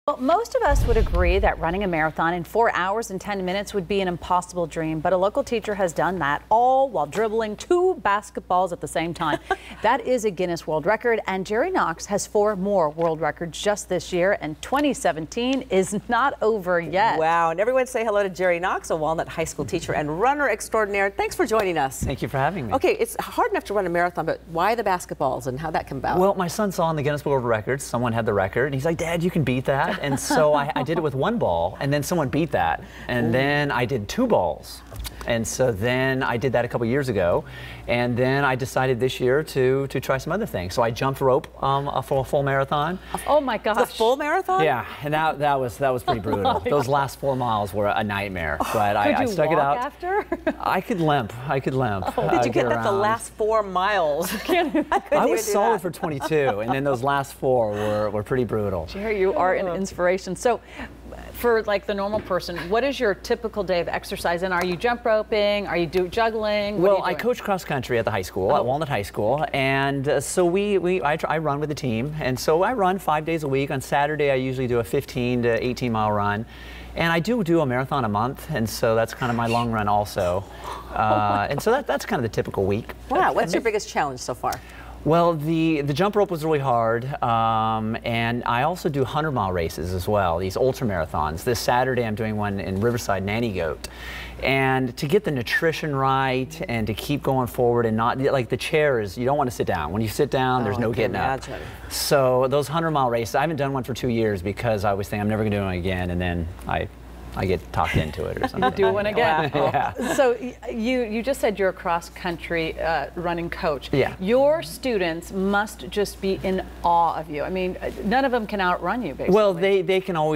Well, most of us would agree that running a marathon in 4 hours and 10 minutes would be an impossible dream, but a local teacher has done that, all while dribbling 2 basketballs at the same time. That is a Guinness World Record, and Jerry Knox has 4 more world records just this year, and 2017 is not over yet. Wow, and everyone say hello to Jerry Knox, a Walnut High School teacher and runner extraordinaire. Thanks for joining us. Thank you for having me. Okay, it's hard enough to run a marathon, but why the basketballs and how'd that come about? Well, my son saw on the Guinness World Records, someone had the record, and he's like, Dad, you can beat that. And so I did it with 1 ball, and then someone beat that. And then I did 2 balls. And so then I did that a couple years ago, and then I decided this year to try some other things. So I jumped rope for a full marathon. Oh my gosh! The full marathon? Yeah, and that was pretty brutal. Those last 4 miles were a nightmare, but I stuck it out. After? I could limp. Oh, did you get that the last 4 miles? I was solid for 22, and then those last 4 were pretty brutal. Jerry, you are an inspiration. So, for like the normal person, what is your typical day of exercise? And are you jump roping? Are you juggling? Well, I coach cross country at the high school, at Walnut High School, and so I run with the team, and so I run 5 days a week. On Saturday, I usually do a 15 to 18 mile run, and I do a marathon a month, and so that's kind of my long run also, and so that's kind of the typical week. Wow, what's your biggest challenge so far? Well, the jump rope was really hard, and I also do 100-mile races as well, these ultra marathons. This Saturday I'm doing one in Riverside, Nanny Goat. And to get the nutrition right and to keep going forward and not, like the chairs, you don't want to sit down. When you sit down, there's no getting up. So those 100-mile races, I haven't done one for 2 years because I always think I'm never going to do one again, and then I get talked into it or something. You do one again. Wow. Yeah. So you just said you're a cross-country running coach. Yeah. Your students must just be in awe of you. I mean, none of them can outrun you, basically. Well, they know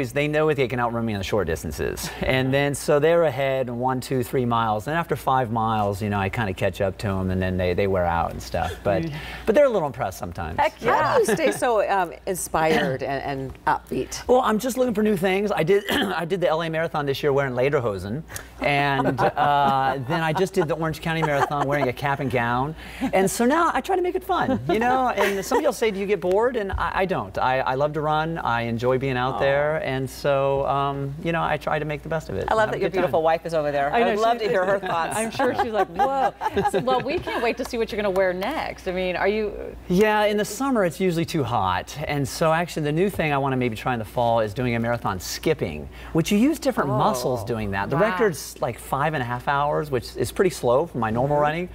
they can outrun me on the short distances. And then, so they're ahead in 1, 2, 3 miles. And after 5 miles, you know, I kind of catch up to them, and then they wear out and stuff. But they're a little impressed sometimes. Heck yeah. How do you stay so inspired and upbeat? Well, I'm just looking for new things. I did the LA Marathon this year wearing lederhosen, and then I just did the Orange County Marathon wearing a cap and gown, and so now I try to make it fun, you know. And some people say, do you get bored? And I don't. I love to run. I enjoy being out there, and so you know, I try to make the best of it. I love that your beautiful wife is over there. I'd love to hear her thoughts. I'm sure she's like, whoa. So, well, we can't wait to see what you're going to wear next. I mean, are you? Yeah, in the summer it's usually too hot, and so actually the new thing I want to maybe try in the fall is doing a marathon skipping, which you use different muscles doing that. The record's like 5.5 hours, which is pretty slow for my normal running.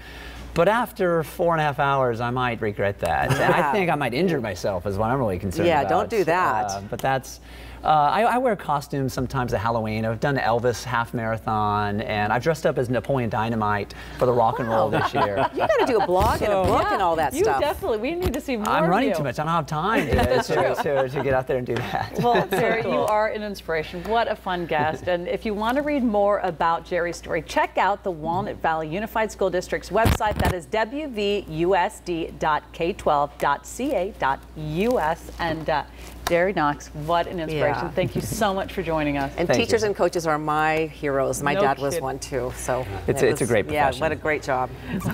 But after 4.5 hours, I might regret that. I think I might injure myself is what I'm really concerned about. Yeah, don't do that. But that's, I wear costumes sometimes at Halloween. I've done the Elvis half marathon, and I've dressed up as Napoleon Dynamite for the rock and roll this year. You got to do a blog and a book and all that stuff. You definitely, we need to see more I'm of running you. too much. I don't have time to get out there and do that. Well, Jerry, you are an inspiration. What a fun guest. And if you want to read more about Jerry's story, check out the Walnut Valley Unified School District's website. That is wvusd.k12.ca.us. And Jerry Knox, what an inspiration. Yeah. Thank you so much for joining us. And teachers and coaches are my heroes. My dad was one too. So it's a great profession. Yeah, what a great job.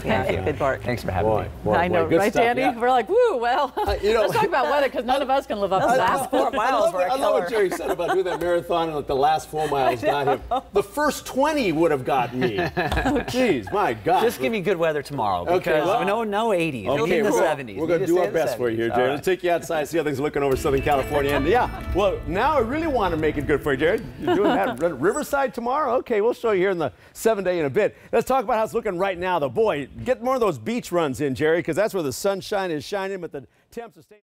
Yeah, good work. Thanks for having me. I know, right, Danny? Yeah. We're like, woo, well, you know, let's talk about weather because none of us can live up to the that. last 4 miles were a killer. I love what Jerry said about doing that marathon and like the last 4 miles got him. The first 20 would have gotten me. Jeez, my God. Just give me good weather tomorrow because no 80s. It'll be in the 70s. We're going to do our best for you here, Jerry. Let's take you outside, see how things are looking over Southern California. And yeah, well, now I really want to make it good for you, Jerry. You're doing that Riverside tomorrow? Okay, we'll show you here in the 7-day in a bit. Let's talk about how it's looking right now, though. Boy, get more of those beach runs in, Jerry, because that's where the sunshine is shining, but the temps are staying.